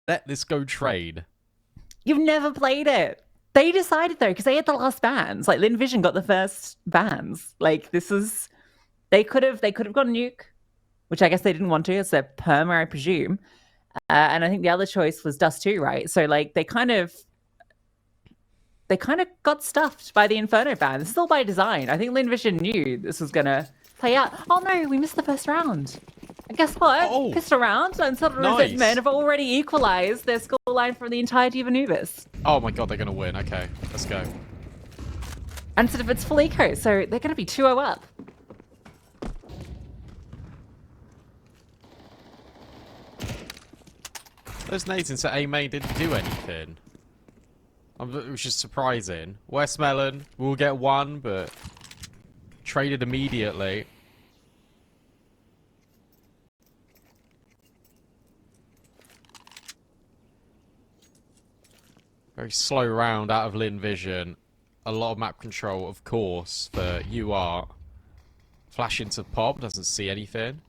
Let this go trade. You've never played it. They decided though, because they had the last bans. Like Lynn Vision got the first bans. Like this is, they could have gone nuke, which I guess they didn't want to. It's their perma, I presume. And I think the other choice was Dust 2, right? So like they kind of got stuffed by the Inferno ban. This is all by design. I think Lynn Vision knew this was gonna play out. Oh no, we missed the first round. And guess what? Oh, Pissed around and sort of nice. resentment have already equalized their scoreline from the entirety of Anubis. Oh my god, they're going to win. Okay, let's go. And sort of it's full eco, so they're gonna be 2-0 up. Those nades into A main didn't do anything. Which is surprising. Westmelon will get one, but traded immediately. Very slow round out of Lynn Vision. A lot of map control, of course, for UR. Flash into Pop, doesn't see anything.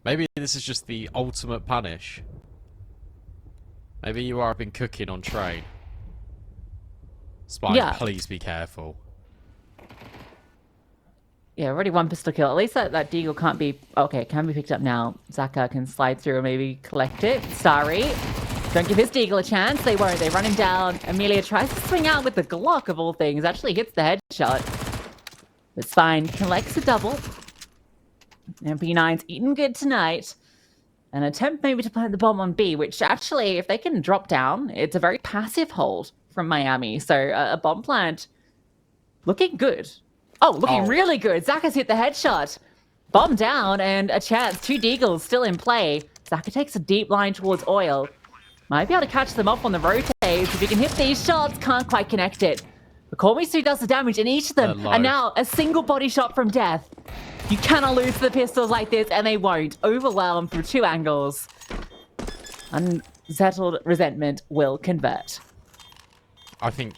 Maybe this is just the ultimate punish. Maybe UR have been cooking on train. Spine, Yeah. please be careful. Yeah, already one pistol kill. At least that deagle can't be... Okay, it can be picked up now. Zaka can slide through and maybe collect it. Starry. Don't give his deagle a chance. They won't. They run him down. Amelia tries to swing out with the Glock of all things. Actually hits the headshot. But Spine collects a double. MP9's eating good tonight. An attempt maybe to plant the bomb on B, which actually, if they can drop down, it's a very passive hold from Miami. So a bomb plant looking good. Oh, looking really good. Zaka's hit the headshot. Bomb down and a chance. 2 deagles still in play. Zaka takes a deep line towards Oil. Might be able to catch them off on the rotates. If he can hit these shots, can't quite connect it. But Kormisu does the damage, and each of them are now a single body shot from death. You cannot lose the pistols like this, and they won't. Overwhelmed through 2 angles. Unsettled resentment will convert. I think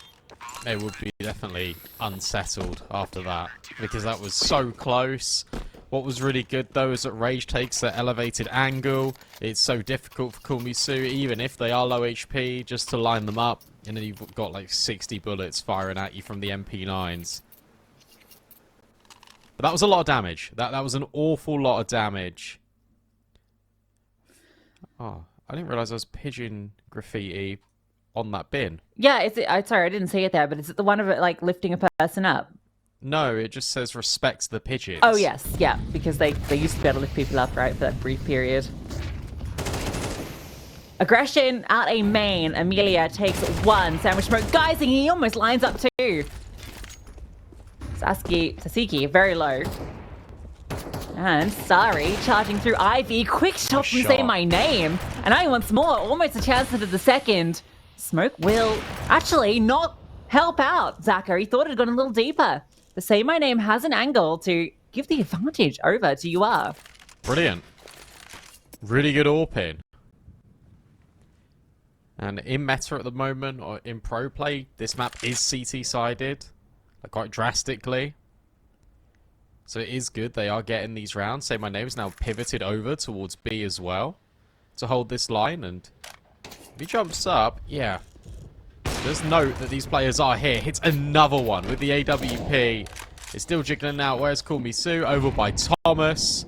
they would be definitely unsettled after that, because that was so close. What was really good though is that Rage takes the elevated angle. It's so difficult for Kurmisu, even if they are low HP, just to line them up. And then you've got like 60 bullets firing at you from the MP9s. But that was a lot of damage. That was an awful lot of damage. Oh, I didn't realise there was pigeon graffiti on that bin. Yeah, sorry, I didn't see it there, but is it the one of it like lifting a person up? No, it just says respect the pigeons. Oh yes, yeah, because they used to be able to lift people up, right, for that brief period. Aggression out a main. Amelia takes 1. Sandwich smoke. Guys, and he almost lines up 2. Sasiki, very low. And Sari charging through Ivy. Quick shot from Say My Name. And I once more, almost a chance to the second. Smoke will actually not help out Zaka. He thought it had gone a little deeper. The Say My Name has an angle to give the advantage over to UR. Brilliant. Really good AWP. And in meta at the moment, or in pro play, this map is CT-sided. Quite drastically. So it is good. They are getting these rounds. Say My Name is now pivoted over towards B as well. To hold this line. And if he jumps up, yeah. Just note that these players are here. Hits another one with the AWP. It's still jiggling out. Where's Kurmisu? Over by Thomas.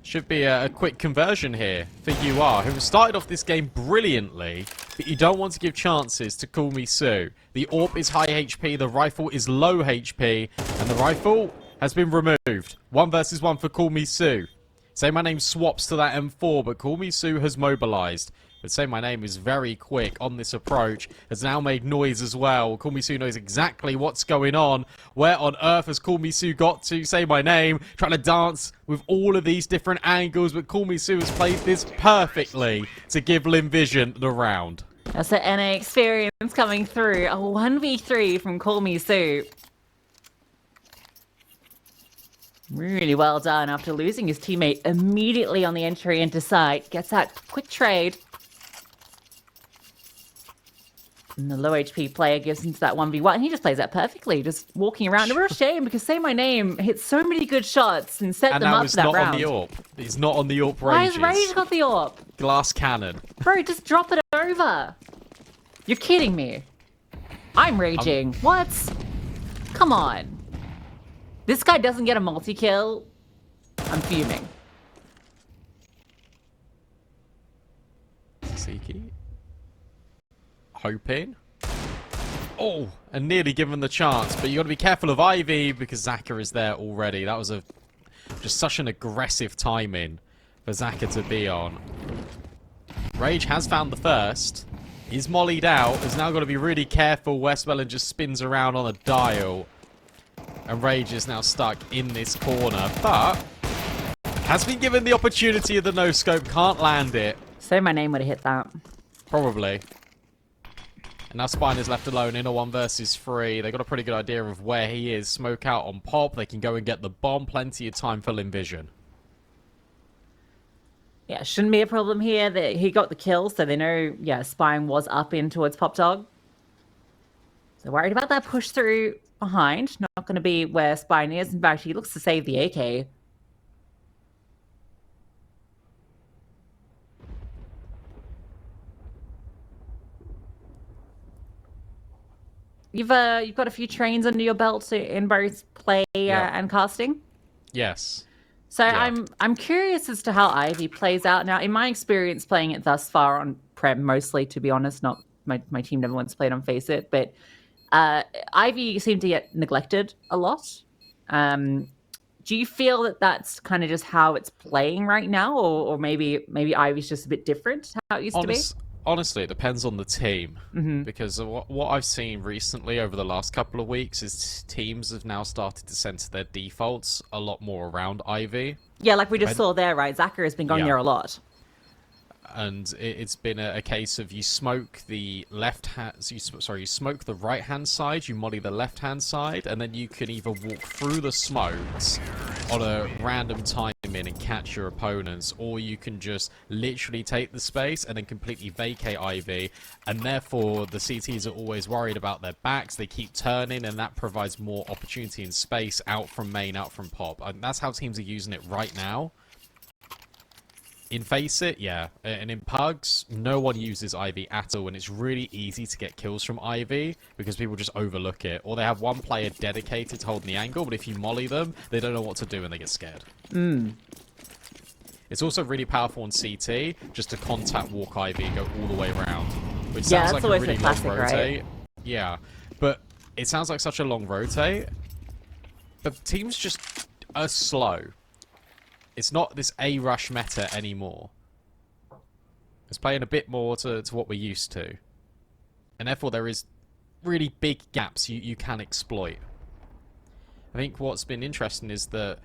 Should be a quick conversion here for UR, who started off this game brilliantly, but you don't want to give chances to Kurmisu. The AWP is high HP, the rifle is low HP, and the rifle has been removed. 1 versus 1 for Kurmisu. Say My Name swaps to that M4, but Kurmisu has mobilized. But Say My Name is very quick on this approach, has now made noise as well. Kurmisu knows exactly what's going on. Where on earth has Kurmisu got to? Say My Name, trying to dance with all of these different angles, but Kurmisu has played this perfectly to give Lynn Vision the round. That's the NA experience coming through. A 1v3 from Kurmisu. Really well done after losing his teammate immediately on the entry into site. Gets that quick trade. And the low HP player gives into that 1v1. And he just plays that perfectly, just walking around. A real shame because Say My Name hit so many good shots and set them up for that round. And now it's not on the AWP. It's not on the AWP Why Rages. has Rage got the AWP? Glass cannon. Bro, just drop it over. You're kidding me. I'm raging. What? Come on. This guy doesn't get a multi-kill. I'm fuming. Siki. Hoping. Oh, and nearly given the chance, but you got to be careful of Ivy because Zaka is there already. That was just such an aggressive timing for Zaka to be on. Rage has found the first. He's mollied out. Has now got to be really careful. Westmelon just spins around on a dial. And Rage is now stuck in this corner, but has been given the opportunity of the no-scope. Can't land it. Say My Name would have hit that. Probably. And now Spine is left alone in a 1 versus 3. They got a pretty good idea of where he is. Smoke out on Pop. They can go and get the bomb. Plenty of time for Lynn Vision. Yeah, shouldn't be a problem here. That he got the kill, so they know, yeah, Spine was up in towards Pop Dog. So worried about that push through behind. Not going to be where Spine is. In fact, he looks to save the AK. You've got a few trains under your belt in both play and casting. Yes. So yeah. I'm curious as to how Ivy plays out. Now, in my experience playing it thus far on Prem, mostly, to be honest, not my team never once played on Face It, but Ivy seemed to get neglected a lot. Do you feel that that's kind of just how it's playing right now, or maybe Ivy's just a bit different how it used to be? Honestly, it depends on the team. Because what I've seen recently over the last couple of weeks is teams have now started to center their defaults a lot more around Ivy. Yeah, like we just saw there, right? Zaka has been going there a lot. And it's been a case of you smoke the left hand, you smoke the right hand side, you molly the left hand side, and then you can either walk through the smokes on a random timing and catch your opponents, or you can just literally take the space and then completely vacate Ivy, and therefore the CTs are always worried about their backs. They keep turning, and that provides more opportunity and space out from main, out from Pop, and that's how teams are using it right now. In Face It, yeah. And in Pugs, no one uses Ivy at all, and it's really easy to get kills from Ivy because people just overlook it. Or they have one player dedicated to holding the angle, but if you molly them, they don't know what to do and they get scared. It's also really powerful on CT just to contact walk Ivy and go all the way around. Which sounds like a really long rotate. Right? Yeah. But it sounds like such a long rotate. But teams just are slow. It's not this A-rush meta anymore. It's playing a bit more to what we're used to. And therefore there is really big gaps you can exploit. I think what's been interesting is that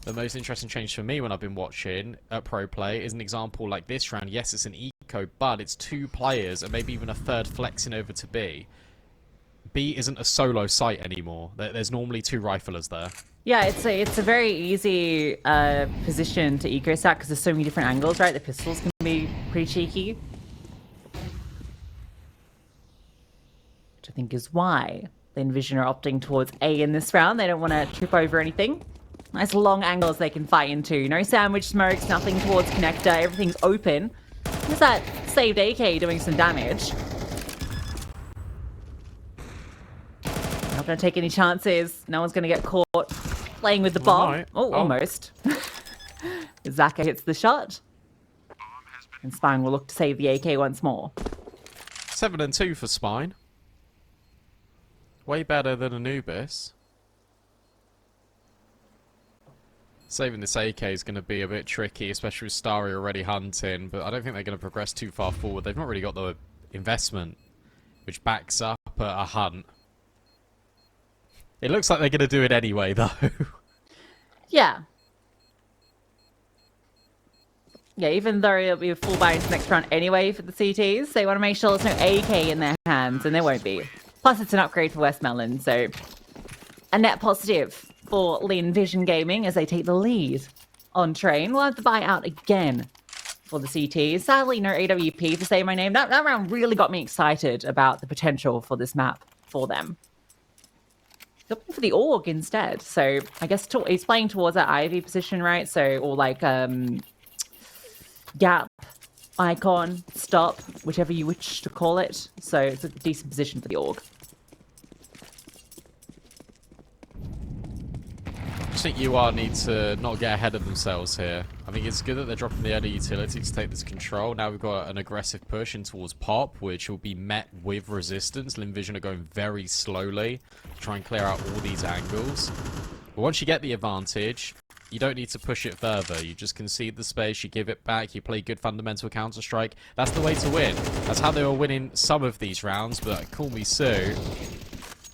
the most interesting change for me when I've been watching pro play is an example like this round. Yes, it's an eco, but it's 2 players and maybe even a third flexing over to B. B isn't a solo site anymore. There's normally 2 riflers there. Yeah, it's a very easy position to eco stack because there's so many different angles, right? The pistols can be pretty cheeky. Which I think is why Lynn Vision are opting towards A in this round. They don't want to trip over anything. Nice long angles they can fight into. No sandwich smokes, nothing towards connector. Everything's open. There's that saved AK doing some damage. Not going to take any chances. No one's going to get caught playing with the bomb. Oh, almost. Zaka hits the shot. And Spine will look to save the AK once more. 7-2 for Spine. Way better than Anubis. Saving this AK is going to be a bit tricky, especially with Starry already hunting, but I don't think they're going to progress too far forward. They've not really got the investment, which backs up a hunt. It looks like they're going to do it anyway, though. Yeah. Yeah, even though it'll be a full bounce next round anyway for the CTs, they want to make sure there's no AK in their hands, and there won't be. Plus, it's an upgrade for Westmelon, so a net positive for Lynn Vision Gaming as they take the lead on Train. We'll have to buy out again for the CT. Sadly, no AWP to say my name. That round really got me excited about the potential for this map for them. Looking for the Org instead. So I guess he's playing towards that Ivy position, right? So, or like gap, icon, stop, whichever you wish to call it. So it's a decent position for the Org. I think UR need to not get ahead of themselves here. I think it's good that they're dropping the early utility to take this control. Now we've got an aggressive push in towards Pop, which will be met with resistance. Lynn Vision are going very slowly to try and clear out all these angles. But once you get the advantage, you don't need to push it further. You just concede the space, you give it back, you play good fundamental Counter-Strike. That's the way to win. That's how they were winning some of these rounds, but Call Me Sue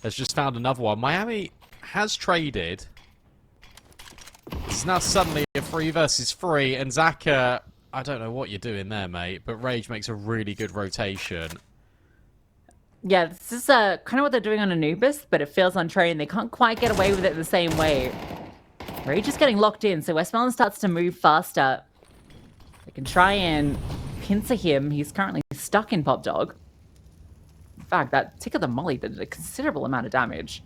has just found another one. Miami has traded. It's now suddenly a 3 versus 3, and Zaka, I don't know what you're doing there, mate, but Rage makes a really good rotation. Yeah, this is kind of what they're doing on Anubis, but it feels on Train. They can't quite get away with it the same way. Rage is getting locked in, so Westmoreland starts to move faster. They can try and pincer him. He's currently stuck in Pop Dog. In fact, that tick of the molly did a considerable amount of damage.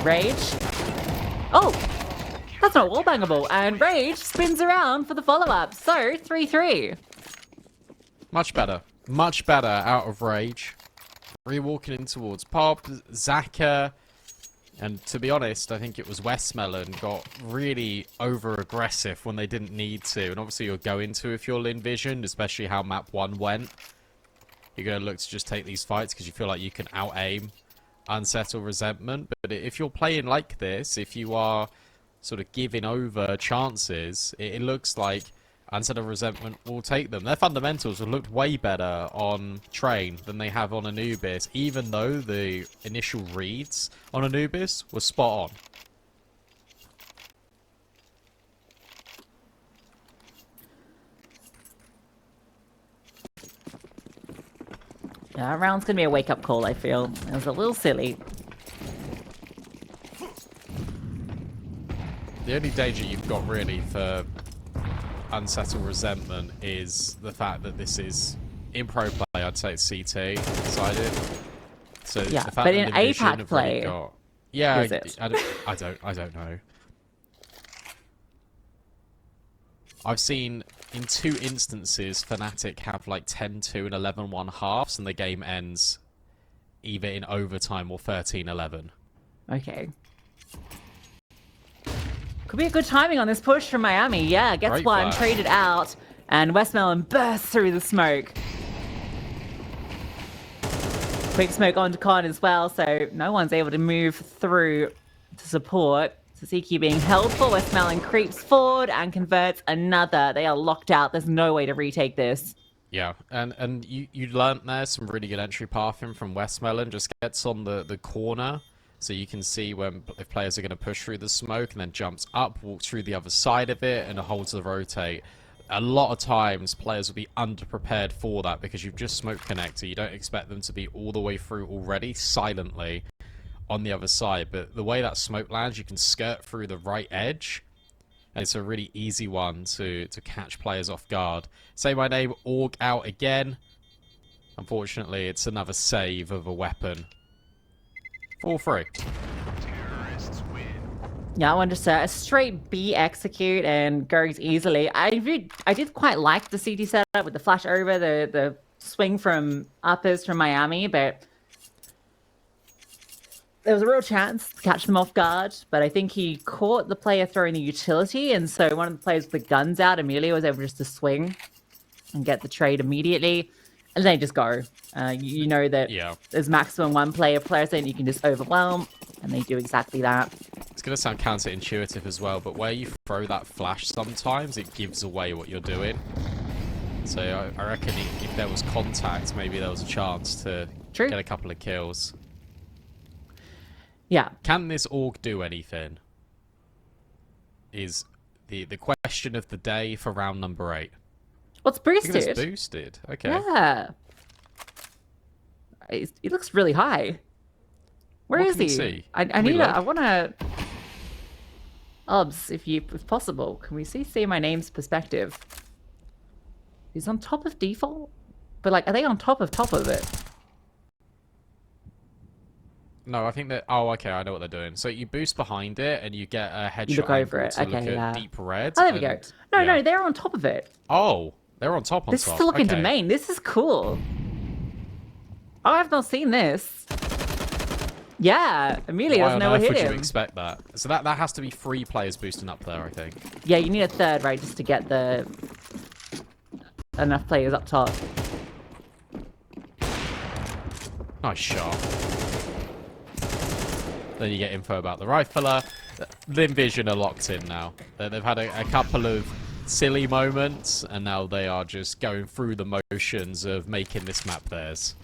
Rage. Oh! That's not wallbangable. And Rage spins around for the follow-up. So, 3-3. Much better. Much better out of Rage. Re-walking in towards Pop, Zaka, and to be honest, I think it was Westmelon got really over-aggressive when they didn't need to. And obviously you're going to if you're Lynn Vision, especially how map 1 went. You're going to look to just take these fights because you feel like you can out-aim Unsettle Resentment. But if you're playing like this, if you are sort of giving over chances, it looks like Unsettle Resentment will take them. Their fundamentals have looked way better on Train than they have on Anubis, even though the initial reads on Anubis were spot on. Yeah, that round's going to be a wake-up call, I feel. It was a little silly. The only danger you've got really for Unsettle Resentment is the fact that this is in pro play. I'd say it's CT decided. So Yeah, the fact but that in Lynn Vision APAC have play, really got, yeah, is it? I don't know. I've seen in 2 instances Fnatic have like 10-2 and 11-1 halves, and the game ends either in overtime or 13-11. Okay. Could be a good timing on this push from Miami. Yeah, gets Great one, flash. traded out, and Westmelon bursts through the smoke. Quick smoke onto Con as well, so no one's able to move through to support. Sasiki being held for. Westmelon creeps forward and converts another. They are locked out. There's no way to retake this. Yeah, and you learnt there some really good entry pathing from Westmelon. Just gets on the corner, so you can see if players are going to push through the smoke, and then jumps up, walks through the other side of it, and holds the rotate. A lot of times, players will be underprepared for that because you've just smoked connector. You don't expect them to be all the way through already, silently, on the other side. But the way that smoke lands, you can skirt through the right edge. And it's a really easy one to catch players off guard. Say my name, Org out again. Unfortunately, it's another save of a weapon. 4-3. Yeah, I want just a straight B execute and goes easily. I did quite like the CT setup with the flash over, the swing from uppers from Miami, but there was a real chance to catch them off guard. But I think he caught the player throwing the utility, and so one of the players with the guns out, Amelia, was able just to swing and get the trade immediately. And they just go. You know that there's maximum one player present, you can just overwhelm, and they do exactly that. It's going to sound counterintuitive as well, but where you throw that flash sometimes, it gives away what you're doing. So I reckon if there was contact, maybe there was a chance to get a couple of kills. Yeah. Can this Org do anything? Is the question of the day for round number 8. Well, it's boosted. It's boosted. Okay. Yeah. It looks really high. Where is he? See? I need. I want to. Obs, if possible, can we see my name's perspective? He's on top of default? But like, are they on top of it? No, I think that... Oh, okay, I know what they're doing. So you boost behind it, and you get a You headshot look over angle it. to Okay, look yeah. at deep red. Oh, there we go. and- No, yeah. no, they're on top of it. Oh, they're on top This is to look into main. This is cool. Oh, I've not seen this. Yeah, Emilio's Why on nowhere earth hit would you him. expect that? So that has to be 3 players boosting up there, I think. Yeah, you need a third, right, just to get the enough players up top. Nice shot. Then you get info about the rifler. Lynn Vision are locked in now. They've had a couple of silly moments, and now they are just going through the motions of making this map theirs.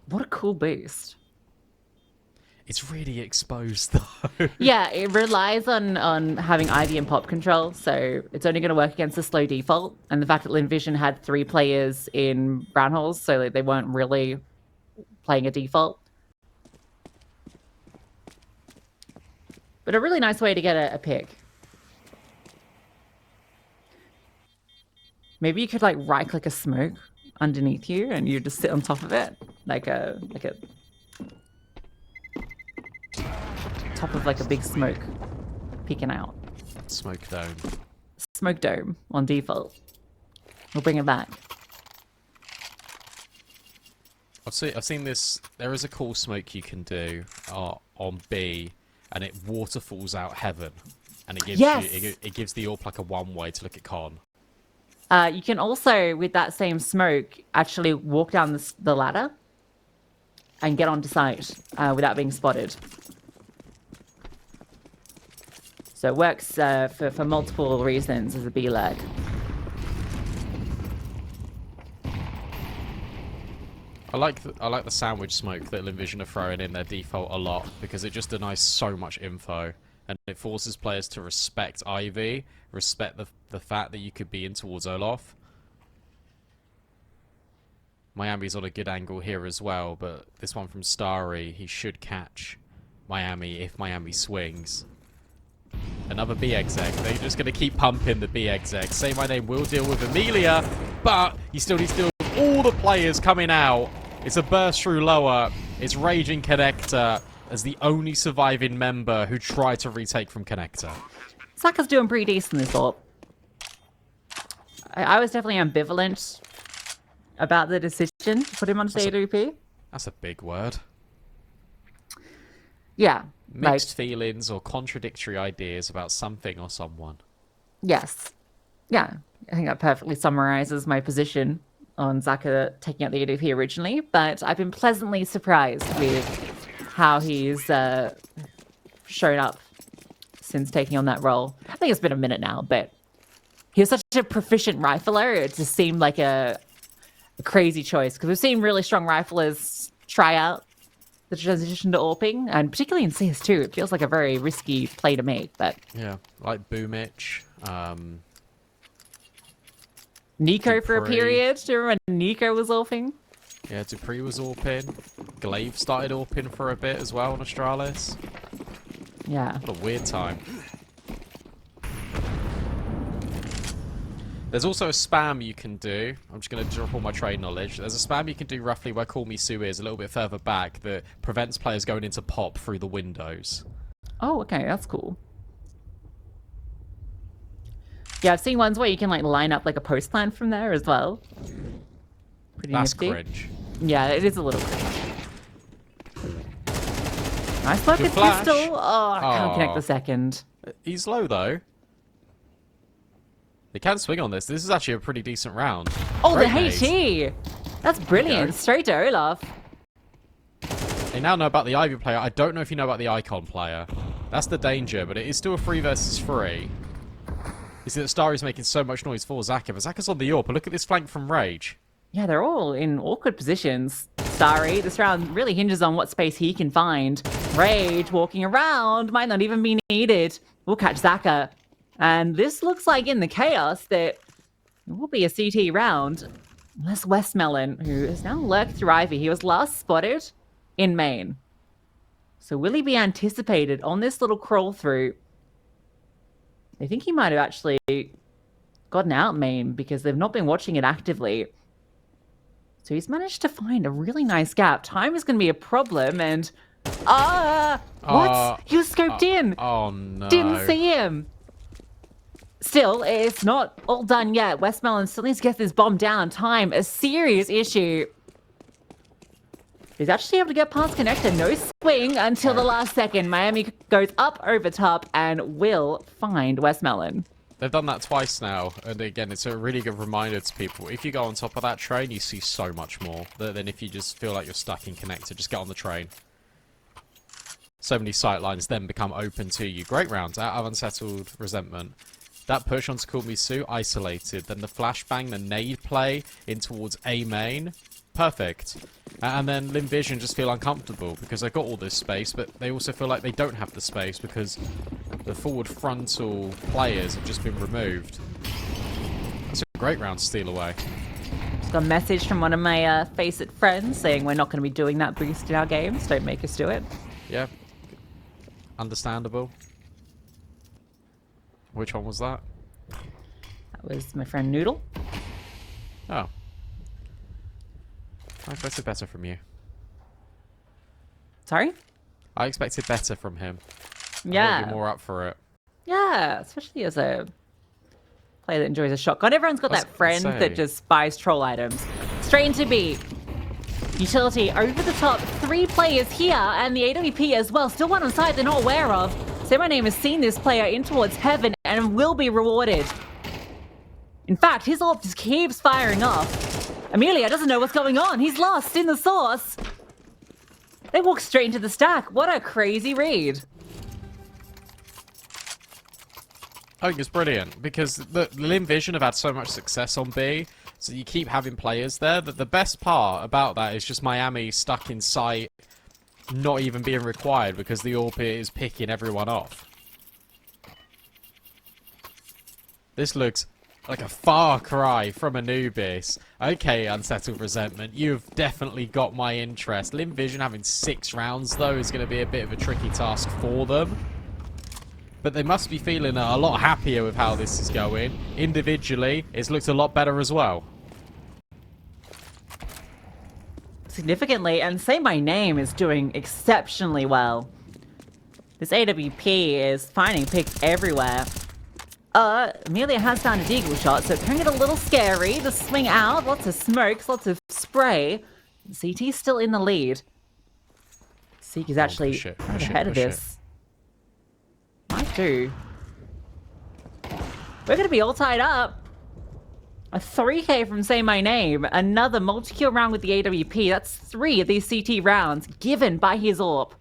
What a cool boost. It's really exposed, though. Yeah, it relies on having Ivy and pop control, so it's only going to work against the slow default. And the fact that Lynn Vision had 3 players in brown holes, so they weren't really playing a default. But a really nice way to get a pick. Maybe you could like right-click a smoke underneath you, and you just sit on top of it, like a top of like a big smoke peeking out. Smoke dome. Smoke dome on default. We'll bring it back. I've seen this. There is a cool smoke you can do on B, and it waterfalls out heaven, and it gives you it gives the AWP like a one-way to look at con. You can also, with that same smoke, actually walk down the ladder and get onto site without being spotted. So it works for multiple reasons as a B-leg. I like the sandwich smoke that Linvision are throwing in their default a lot, because it just denies so much info, and it forces players to respect Ivy, respect the fact that you could be in towards Olaf. Miami's on a good angle here as well, but this one from Starry, he should catch Miami if Miami swings. Another B exec. They're just going to keep pumping the B exec. Say My Name will deal with Amelia, but you still need to deal with all the players coming out. It's a burst through lower. It's Raging Connector as the only surviving member who tried to retake from Connector. Saka's doing pretty decent this AWP. I was definitely ambivalent about the decision to put him onto the AWP. That's a big word. Yeah. Mixed feelings or contradictory ideas about something or someone. Yes. Yeah. I think that perfectly summarizes my position on Zaka taking out the AWP originally, but I've been pleasantly surprised with how he's shown up since taking on that role. I think it's been a minute now, but he was such a proficient rifler, it just seemed like a crazy choice, because we've seen really strong riflers try out the transition to AWPing, and particularly in CS2, it feels like a very risky play to make, but... Yeah, like Boomich, Nico for a Dupree. period. Do you remember Nico was AWPing? Yeah, Dupree was AWPing. Glaive started AWPing for a bit as well on Astralis. Yeah. What a weird time. There's also a spam you can do. I'm just going to drop all my trade knowledge. There's a spam you can do roughly where Call Me Sue is, a little bit further back, that prevents players going into pop through the windows. Oh, okay, that's cool. Yeah, I've seen ones where you can like line up like a post plan from there as well. Pretty That's nifty. cringe. Yeah, it is a little cringe. Nice work Good with flash. pistol. Oh, I can't connect Aw. the second. He's low, though. They can swing on this. This is actually a pretty decent round. Oh, Great the nade. HE! That's brilliant. go. Straight to Olaf. They now know about the Ivy player. I don't know if you know about the Icon player. That's the danger, but it is still a 3 versus 3. You see that Starry's making so much noise for Zaka, but Zaka's on the AWP. But look at this flank from Rage. Yeah, they're all in awkward positions. Starry, this round really hinges on what space he can find. Rage walking around might not even be needed. We'll catch Zaka. And this looks like in the chaos that it will be a CT round. Unless Westmelon, who has now lurked through Ivy, he was last spotted in main. So will he be anticipated on this little crawl through They think he might have actually gotten out main because they've not been watching it actively. So he's managed to find a really nice gap. Time is going to be a problem, and what? He was scoped in. Oh no! Didn't see him. Still, it's not all done yet. Westmelon still needs to get this bomb down. Time, a serious issue. He's actually able to get past connector. No swing until the last second. Miami goes up over top and will find Westmelon. They've done that twice now, and again, it's a really good reminder to people. If you go on top of that train, you see so much more than if you just feel like you're stuck in connector. Just get on the train. So many sightlines then become open to you. Great rounds out of Unsettled Resentment. That push onto Call Me Sue, isolated. Then the flashbang, the nade play in towards A main. Perfect. And then Lynn Vision just feel uncomfortable because they've got all this space, but they also feel like they don't have the space because the forward frontal players have just been removed. That's a great round to steal away. Just got a message from one of my Face It friends saying we're not going to be doing that boost in our games. Don't make us do it. Yeah. Understandable. Which one was that? That was my friend Noodle. Oh. I expected better from you. Sorry? I expected better from him. Yeah. I would be more up for it. Yeah, especially as a player that enjoys a shotgun. Everyone's got that friend that just buys troll items. Straight into B. Utility over the top. 3 players here, and the AWP as well. Still one on site they're not aware of. Say My Name has seen this player in towards heaven and will be rewarded. In fact, his AWP just keeps firing off. Amelia doesn't know what's going on. He's lost in the source. They walk straight into the stack. What a crazy read. I think it's brilliant because the Lynn Vision have had so much success on B, so you keep having players there. That the best part about that is just Miami stuck in sight, not even being required because the AWP is picking everyone off. This looks like a far cry from Anubis. Okay, Unsettled Resentment, you've definitely got my interest. Lynn Vision having 6 rounds, though, is going to be a bit of a tricky task for them. But they must be feeling a lot happier with how this is going. Individually, it's looked a lot better as well. Significantly, and Say My Name is doing exceptionally well. This AWP is finding picks everywhere. Amelia has found a deagle shot, so it can get a little scary. The swing out, lots of smokes, lots of spray. CT's still in the lead. Seek is actually right ahead of this. Might do. We're going to be all tied up. A 3k from Say My Name. Another multi-kill round with the AWP. That's 3 of these CT rounds given by his AWP.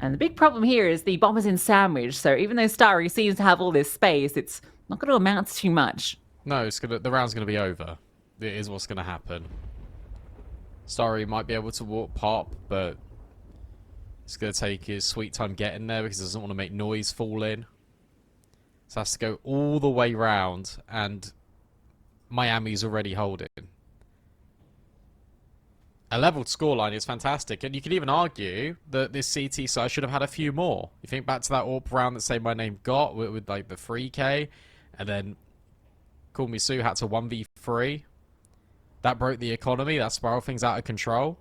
And the big problem here is the bomb is in sandwich, so even though Starry seems to have all this space, it's not going to amount to too much. No, the round's going to be over. It is what's going to happen. Starry might be able to walk pop, but it's going to take his sweet time getting there because he doesn't want to make noise fall in. So has to go all the way round, and Miami's already holding. A leveled scoreline is fantastic, and you could even argue that this CT side should have had a few more. You think back to that AWP round that Say My Name got with like the 3k, and then Call Me Sue had to 1v3. That broke the economy, that spiraled things out of control.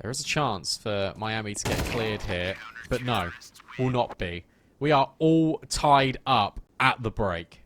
There is a chance for Miami to get cleared here, but no, will not be. We are all tied up at the break.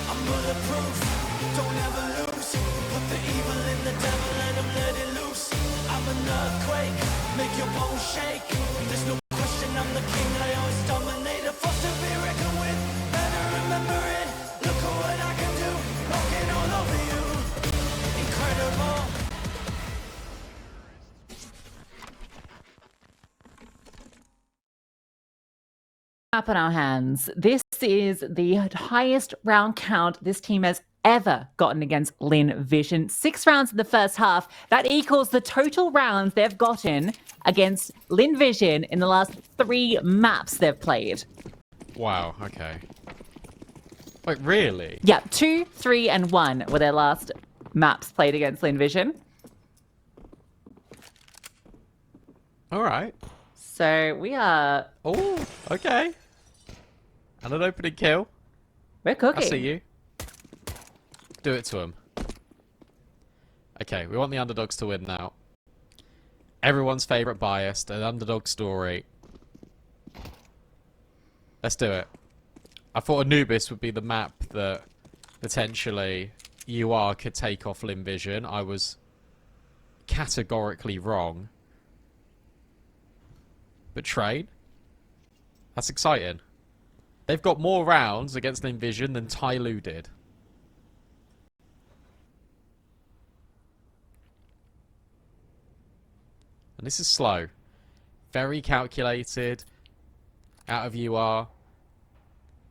I'm bulletproof, don't ever lose. Put the evil in the devil and I'm let it loose. I'm an earthquake, make your bones shake. There's no question I'm the king, I always dominate. A force to be reckoned with, better remember it. Look at what I can do, walking all over you. Incredible. Up on our hands. This is the highest round count this team has ever gotten against Lynn Vision. 6 rounds in the first half. That equals the total rounds they've gotten against Lynn Vision in the last 3 maps they've played. Wow, okay. Wait, really? Yeah, 2, 3, and 1 were their last maps played against Lynn Vision. Alright. So we are... Oh, okay. And an opening kill. We're cooking. I see you. Do it to him. Okay, we want the underdogs to win now. Everyone's favourite bias, an underdog story. Let's do it. I thought Anubis would be the map that potentially UR could take off Lynn Vision. I was categorically wrong. But Train? That's exciting. They've got more rounds against Lynn Vision than Tai Lu did. And this is slow. Very calculated. Out of UR.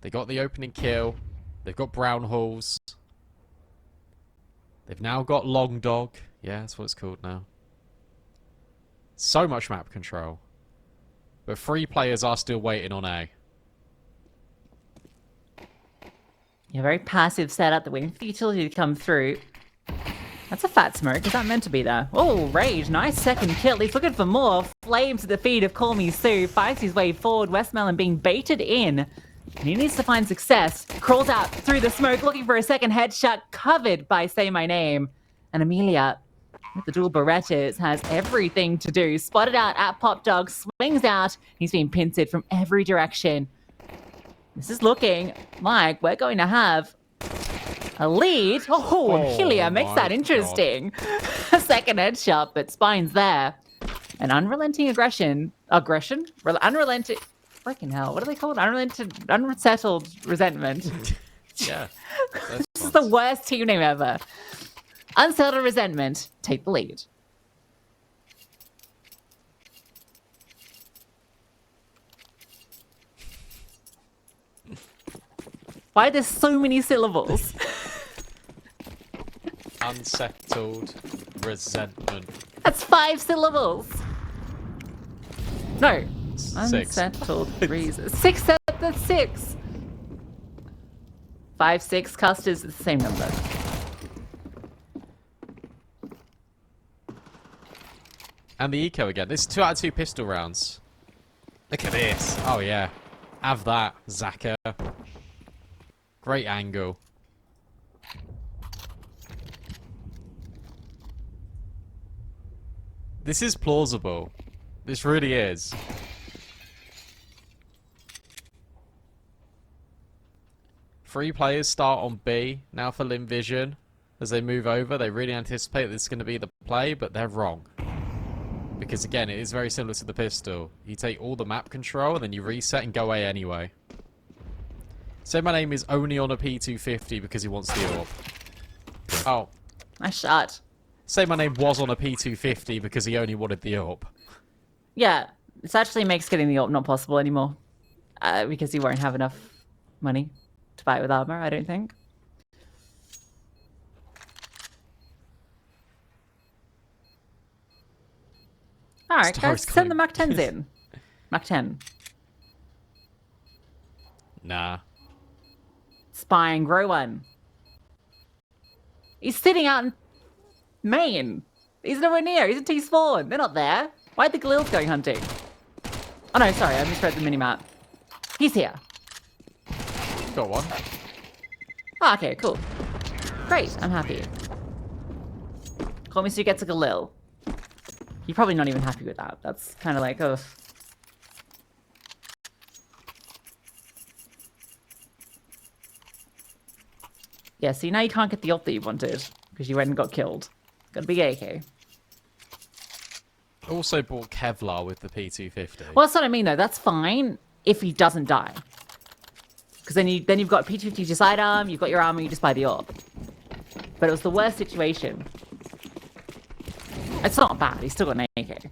They got the opening kill. They've got Brown Halls. They've now got Long Dog. Yeah, that's what it's called now. So much map control. But 3 players are still waiting on A. Yeah, very passive setup. The waiting for the utility to come through. That's a fat smoke. Is that meant to be there? Oh, Rage. Nice second kill. He's looking for more. Flames at the feet of Call Me Sue. Fights his way forward. Westmelon being baited in. And he needs to find success. Crawls out through the smoke looking for a second headshot. Covered by Say My Name. And Amelia, with the dual Berettas, has everything to do. Spotted out at Pop Dog. Swings out. He's being pincered from every direction. This is looking like we're going to have a lead. Oh, Amelia makes that interesting. A second headshot, but Spine's there. An unrelenting aggression. Unrelenting. Freaking hell. What are they called? Unsettled resentment. Yeah. This is the worst team name ever. Unsettled resentment. Take the lead. Why are there so many syllables? Unsettled resentment. That's 5 syllables. No. 6. Unsettled reason. 6, that's 6. 5, 6, Custer's the same number. And the eco again. This is 2 out of 2 pistol rounds. Look at this. Oh yeah. Have that, Zaka. Great angle. This is plausible. This really is. Three players start on B now for Lynn Vision. As they move over, they really anticipate this is going to be the play, but they're wrong. Because again, it is very similar to the pistol. You take all the map control, and then you reset and go away anyway. Say my name is only on a P250 because he wants the orb. Oh. Nice shot. Say my name was on a P250 because he only wanted the orb. Yeah, this actually makes getting the orb not possible anymore. Because you won't have enough money to buy it with armor, I don't think. Alright, guys, Star's send the calling. Mach 10s in. Mach 10. Nah. Spy and grow one. He's sitting out in Maine. He's nowhere near. He's in T-spawn. They're not there. Why are the Galils going hunting? Oh no, sorry, I misread the minimap. He's here. Got one. Oh, okay, cool. Great, I'm happy. Call me so gets a Galil. You're probably not even happy with that. That's kind of like, ugh. Yeah, see, now you can't get the ult that you wanted because you went and got killed. Gotta be AK. Also bought Kevlar with the P250. Well, that's what I mean, though. That's fine if he doesn't die. Because then you've got P250 your sidearm, you've got your armor, you just buy the orb. But it was the worst situation. It's not bad. He's still got an AK.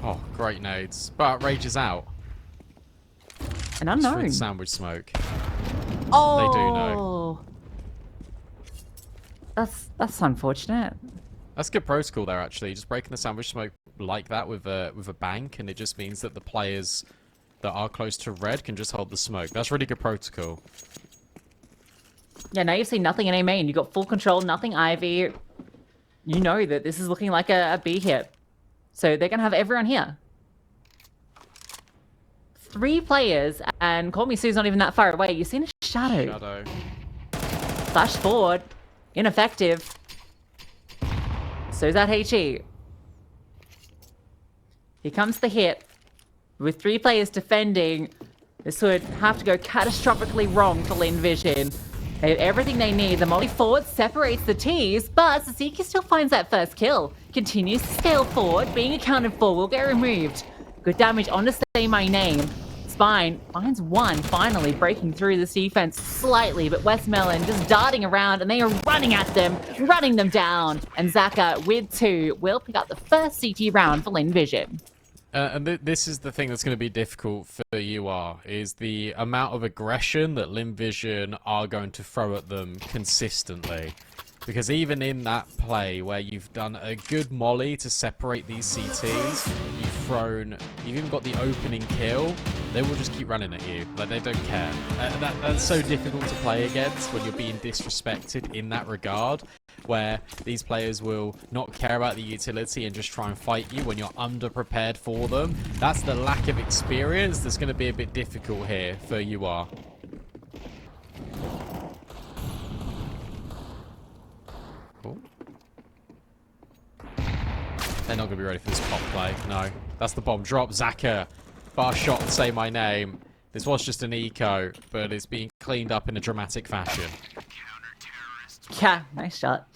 Oh, great nades. But Rage is out. An It's unknown. with sandwich smoke. Oh, They do know. That's unfortunate. That's good protocol there, actually. Just breaking the sandwich smoke like that with a bank, and it just means that the players that are close to red can just hold the smoke. That's really good protocol. Yeah, now you've seen nothing in A main. You've got full control, nothing Ivy. You know that this is looking like a B hit. So they're going to have everyone here. 3 players, and Call Me Sue's not even that far away. You've seen a shadow. Shadow. Flash forward. Ineffective. So's that HE. Here comes the hit. With 3 players defending, this would have to go catastrophically wrong for Lynn Vision. They have everything they need. The molly forward separates the T's, but Suzuki still finds that first kill. Continues to scale forward, being accounted for, will get removed. Good damage on to Say My Name. Spine finds one, finally breaking through this defense slightly, but Westmelon just darting around, and they are running at them, running them down. And Zaka, with 2, will pick up the first CT round for Lynn Vision. And this is the thing that's going to be difficult for UR, is the amount of aggression that Lynn Vision are going to throw at them consistently. Because even in that play where you've done a good molly to separate these CTs, you've even got the opening kill, they will just keep running at you. Like, they don't care. That's so difficult to play against when you're being disrespected in that regard, where these players will not care about the utility and just try and fight you when you're underprepared for them. That's the lack of experience that's going to be a bit difficult here for UR. Cool. They're not going to be ready for this pop play. No. That's the bomb drop. Zaka. Bar shot and Say My Name. This was just an eco, but it's being cleaned up in a dramatic fashion. Yeah, nice shot.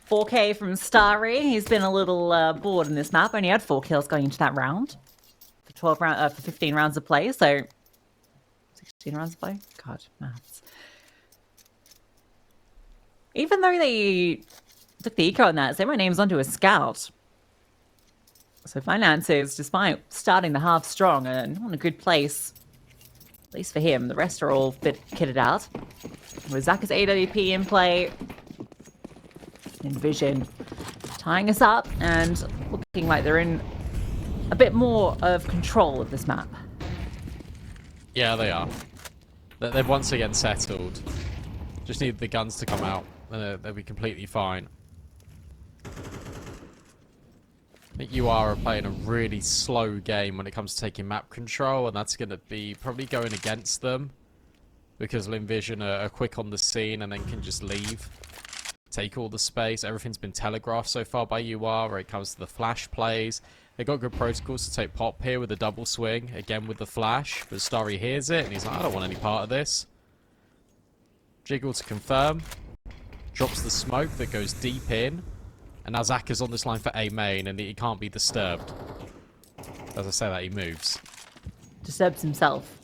4K from Starry. He's been a little bored in this map. Only had 4 kills going into that round. For 15 rounds of play, so 16 rounds of play? God, maths. Even though they took the eco on that, Say My Name's onto a scout. So Finances, despite starting the half strong and not in a good place, at least for him, the rest are all a bit kitted out. With Zaka's AWP in play, Vision tying us up and looking like they're in a bit more of control of this map. Yeah, they are. They've once again settled. Just need the guns to come out, and they'll be completely fine. I think UR are playing a really slow game when it comes to taking map control, and that's going to be probably going against them. Because Lynn Vision are quick on the scene and then can just leave. Take all the space. Everything's been telegraphed so far by UR when it comes to the flash plays. They got good protocols to take pop here with a double swing. Again with the flash. But Starry hears it and he's like, I don't want any part of this. Jiggle to confirm. Drops the smoke that goes deep in. And now Zach is on this line for A main, and he can't be disturbed. As I say that, he moves. Disturbs himself.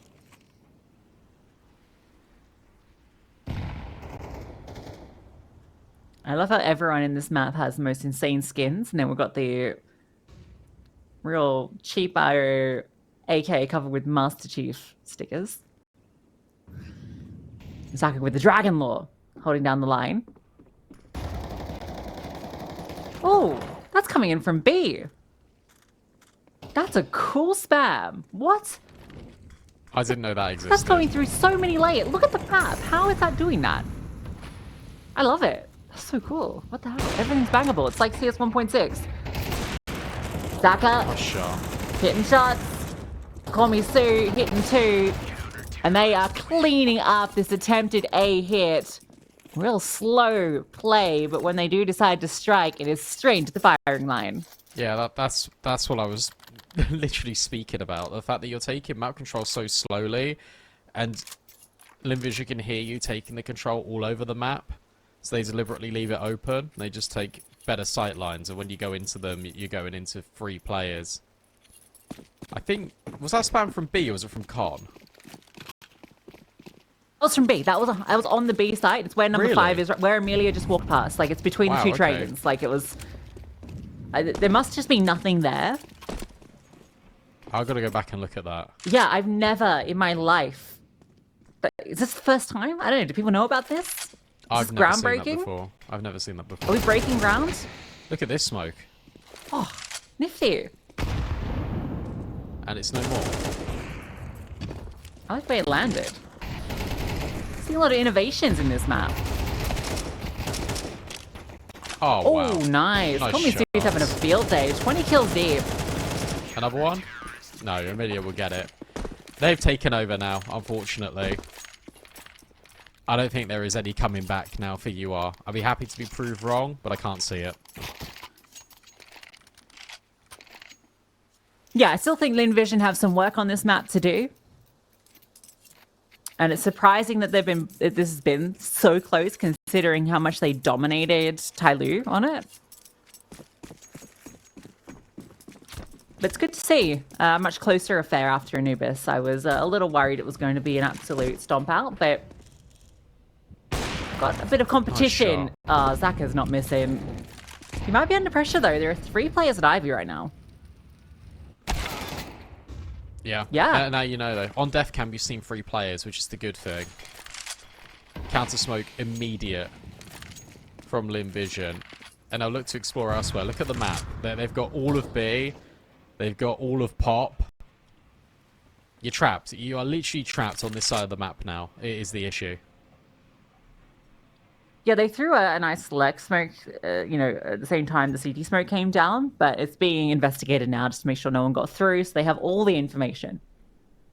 I love how everyone in this map has the most insane skins, and then we've got the real cheap IO AK covered with Master Chief stickers. Zaka with the Dragon Law, holding down the line. Oh, that's coming in from B. That's a cool spam. What? I didn't know that existed. That's going through so many layers. Look at the map. How is that doing that? I love it. That's so cool. What the hell? Everything's bangable. It's like CS 1.6. Zaka Oh, sure. hitting shots. Call me Sue hitting 2. And they are cleaning up this attempted A hit. Real slow play, but when they do decide to strike, it is straight into the firing line. Yeah, that's what I was literally speaking about. The fact that you're taking map control so slowly, and Lynn Vision can hear you taking the control all over the map. So they deliberately leave it open. They just take better sight lines, and when you go into them, you're going into 3 players. I think... Was that spam from B, or was it from Con? That was from B. That was on the B side. It's where number Really? 5 is, where Amelia just walked past. Like, it's between Wow, the 2 okay. trains. Like, it was... there must just be nothing there. I've got to go back and look at that. Yeah, I've never in my life... Is this the first time? I don't know. Do people know about this? I've Is never this seen that groundbreaking? before. I've never seen that Are before. we breaking ground? Look at this smoke. Oh, nifty. And it's no more. I like the way it landed. Seeing a lot of innovations in this map. Oh, Oh, wow. nice. Nice Call me Sue's having a shots. field day. 20 kills deep. Another one? No, Amelia will get it. They've taken over now, unfortunately. I don't think there is any coming back now for UR. I'd be happy to be proved wrong, but I can't see it. Yeah, I still think Lynn Vision have some work on this map to do. And it's surprising that this has been so close considering how much they dominated Tyloo on it. But it's good to see a much closer affair after Anubis. I was a little worried it was going to be an absolute stomp out, but got a bit of competition. Zaka's not missing. He might be under pressure though. There are 3 players at Ivy right now. Yeah. Yeah. Now you know, though. On Def Cam, you've seen 3 players, which is the good thing. Counter smoke immediate from Lynn Vision. And they'll look to explore elsewhere. Look at the map. They've got all of B. They've got all of Pop. You're trapped. You are literally trapped on this side of the map now. It is the issue. Yeah, they threw a nice select smoke, at the same time the CT smoke came down, but it's being investigated now just to make sure no one got through, so they have all the information.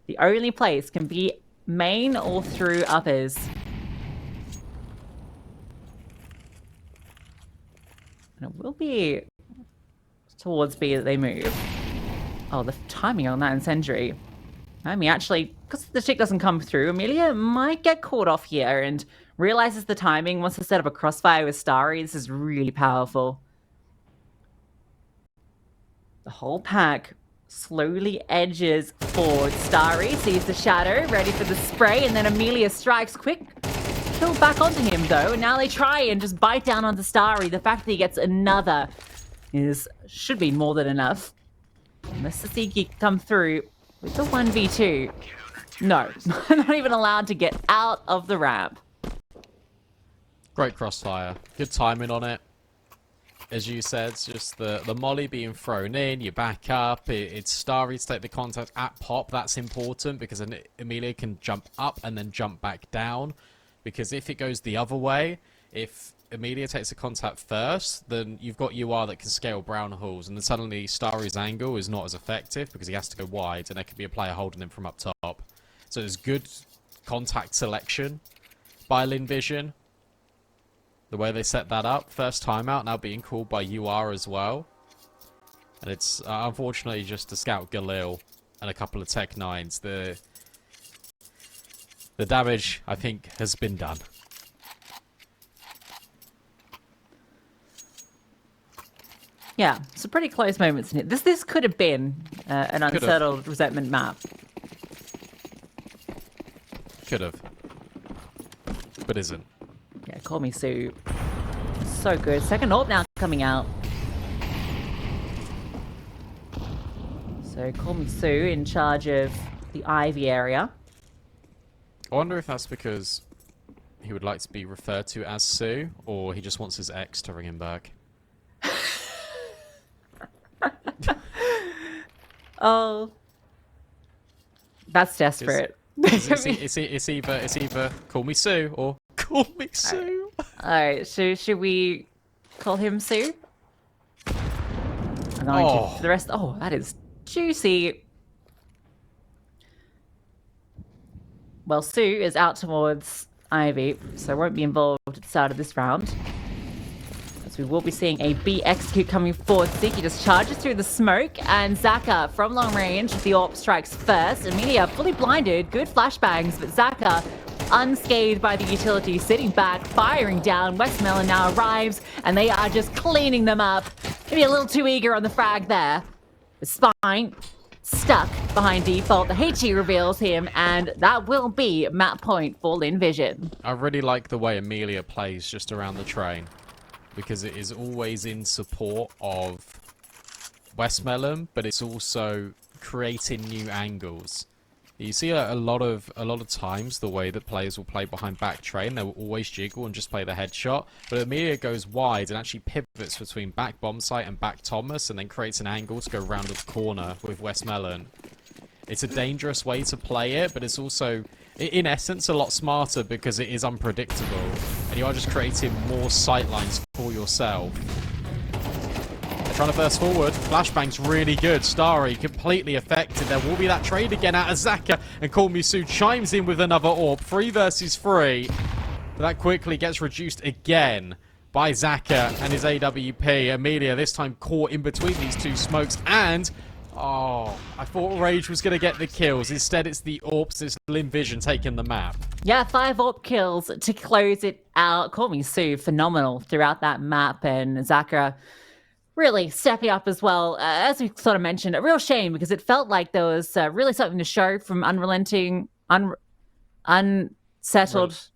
The only place can be main or through uppers. And it will be towards B that they move. Oh, the timing on that incendiary. I mean, actually, because the chick doesn't come through, Amelia might get caught off here and realizes the timing, wants to set up a crossfire with Starry. This is really powerful. The whole pack slowly edges forward. Starry sees the shadow, ready for the spray, and then Amelia strikes quick. Kill back onto him, though, and now they try and just bite down onto Starry. The fact that he gets another should be more than enough. Unless the Siki come through with the 1v2. No, not even allowed to get out of the ramp. Great crossfire. Good timing on it. As you said, it's just the molly being thrown in, you back up, it's Starry to take the contact at Pop. That's important because then Amelia can jump up and then jump back down. Because if it goes the other way, if Amelia takes the contact first, then you've got UR that can scale brown holes, and then suddenly Starry's angle is not as effective because he has to go wide, and there could be a player holding him from up top. So there's good contact selection by Lynn Vision. The way they set that up, first timeout now being called by UR as well. And it's unfortunately just a Scout Galil and a couple of Tech 9s. The damage, I think, has been done. Yeah, some pretty close moments in it. This could have been an unsettled resentment map. Could have. But isn't. Yeah, Call Me Sue. So good. Second AWP now coming out. So Call Me Sue in charge of the Ivy area. I wonder if that's because he would like to be referred to as Sue, or he just wants his ex to ring him back. Oh, that's desperate. It's either Call Me Sue or Call Me Sue. All right, so should we call him Sue? I'm going to for the rest. Oh, that is juicy. Well, Sue is out towards Ivy, so won't be involved at the start of this round. As we will be seeing a B execute coming forward. Ziki just charges through the smoke, and Zaka from long range, the AWP strikes first. Amelia fully blinded, good flashbangs, but Zaka unscathed by the utility, sitting back, firing down. Westmelon now arrives, and they are just cleaning them up. Maybe a little too eager on the frag there. The Spine stuck behind default. The HE reveals him, and that will be map point for Lynn Vision. I really like the way Amelia plays just around the train, because it is always in support of Westmelon, but it's also creating new angles. You see a lot of times the way that players will play behind back train, they will always jiggle and just play the headshot. But Amelia goes wide and actually pivots between back bomb site and back Thomas, and then creates an angle to go round the corner with Westmelon. It's a dangerous way to play it, but it's also, in essence, a lot smarter because it is unpredictable, and you are just creating more sightlines for yourself. They're trying to burst forward. Flashbang's really good. Starry completely affected. There will be that trade again out of Zaka, and Call Me Sue chimes in with another AWP. 3 versus 3. But that quickly gets reduced again by Zaka and his AWP. Amelia this time caught in between these two smokes, and oh, I thought Rage was going to get the kills. Instead, it's the AWPs. It's Lynn Vision taking the map. Yeah, 5 AWP kills to close it out. Call Me Sue, phenomenal throughout that map, and Zaka really stepping up as well. As we sort of mentioned, a real shame because it felt like there was really something to show from unrelenting, unsettled